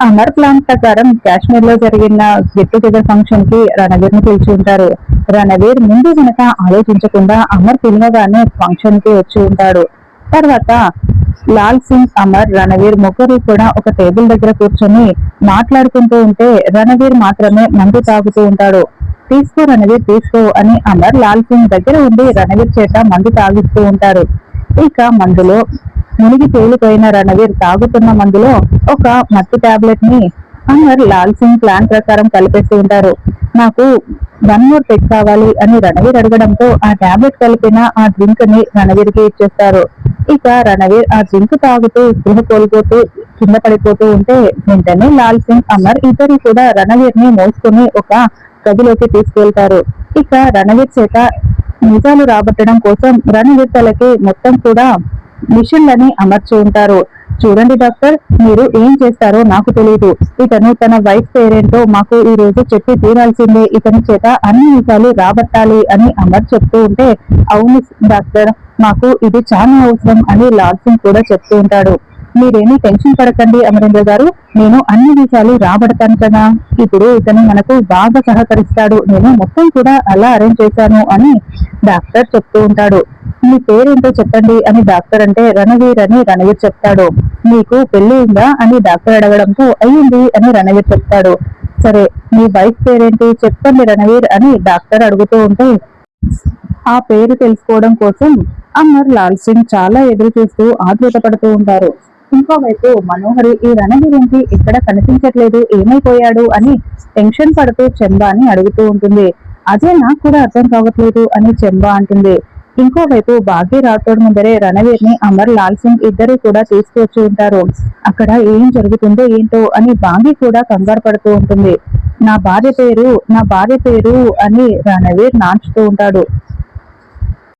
Amar plan ప్రకారం కాశ్మీర్ లో జరిగిన గెట్ టుగెదర్ ఫంక్షన్ కి రణవీర్ ని పిలిచి ఉంటారు. రణవీర్ ముందు వెనక ఆలోచించకుండా అమర్ పిలవగానే ఫంక్షన్ కి వచ్చి ఉంటాడు. తర్వాత లాల్ సింగ్, అమర్, రణవీర్ ముగ్గురు కూడా ఒక టేబుల్ దగ్గర కూర్చొని మాట్లాడుకుంటూ ఉంటే రణవీర్ మాత్రమే మందు తాగుతూ ఉంటాడు. తీసుకో రణవీర్ తీసుకో అని అమర్ లాల్ సింగ్ దగ్గర ఉండి రణవీర్ చేత మందు తాగిస్తూ ఉంటారు. ఇక మందులో మునిగి తేలిపోయిన రణవీర్ తాగుతున్న మందులో ఒక మత్తు టాబ్లెట్ ని అమర్ లాల్ సింగ్ ప్లాన్ ప్రకారం కలిపేస్తూ ఉంటారు. నాకు 1 మోర్ పెగ్ కావాలి అని రణవీర్ అడగడంతో ఆ టాబ్లెట్ కలిపిన ఆ డ్రింక్ ని రణవీర్ కి ఇచ్చేస్తారు. ఇక రణవీర్ ఆ డ్రింక్ తాగుతూ స్పృహ కోల్పోతూ కింద పడిపోతూ ఉంటే వెంటనే లాల్ సింగ్, అమర్ ఇద్దరు కూడా రణవీర్ ని మోసుకుని ఒక గదిలోకి తీసుకెళ్తారు. ఇక రణవీర్ చేత నిజాలు రాబట్టడం కోసం రణవీర్ తలకి మొత్తం కూడా మిషన్లని అమర్చి ఉంటారు. చూడండి డాక్టర్, మీరు ఏం చేస్తారో నాకు తెలియదు. ఇతను తన వైఫ్ పేరేంటో మాకు ఈ రోజు చెప్పి తీరాల్సిందే. ఇతని చేత అన్ని నిజాలు రాబట్టాలి అని అమర్ చెప్తూ ఉంటే, అవును డాక్టర్, మాకు ఇది చాలా అవసరం అని లాల్ సింగ్ కూడా చెప్తూ ఉంటాడు. మీరేమీ టెన్షన్ పడకండి అమరేంద్ర గారు, నేను అన్ని విషయాలు రాబడతాను కదా. ఇప్పుడు ఇతను మనకు బాగా సహకరిస్తాడు. నేను మొత్తం కూడా అలా అరేంజ్ చేశాను అని డాక్టర్ చెప్తూ ఉంటాడు. మీ పేరేంటో చెప్పండి అని డాక్టర్ అంటే రణవీర్ అని రణవీర్ చెప్తాడు. మీకు పెళ్లి ఉందా అని డాక్టర్ అడగడంతో అయ్యింది అని రణవీర్ చెప్తాడు. సరే, మీ వైఫ్ పేరేంటి చెప్పండి రణవీర్ అని డాక్టర్ అడుగుతూ ఉంటే ఆ పేరు తెలుసుకోవడం కోసం అమర్, లాల్ సింగ్ చాలా ఎదురు చూస్తూ ఆతృత పడుతూ ఉంటారు. ఇంకోవైపు మనోహరి ఈ రణవీర్ ఏంటి ఇక్కడ కనిపించట్లేదు, ఏమైపోయాడు అని టెన్షన్ పడుతూ చెంబాని అడుగుతూ ఉంటుంది. అదే నాకు కూడా అర్థం కావట్లేదు అని చెంబా అంటుంది. ఇంకోవైపు భాగ్య రాథోడ్ ముందరే రణవీర్ ని అమర్, లాల్ సింగ్ ఇద్దరు కూడా తీసుకువచ్చి ఉంటారు. అక్కడ ఏం జరుగుతుందో ఏంటో అని భాగ్య కూడా కంగారు పడుతూ ఉంటుంది. నా భార్య పేరు అని రణవీర్ నాంచుతూ ఉంటాడు.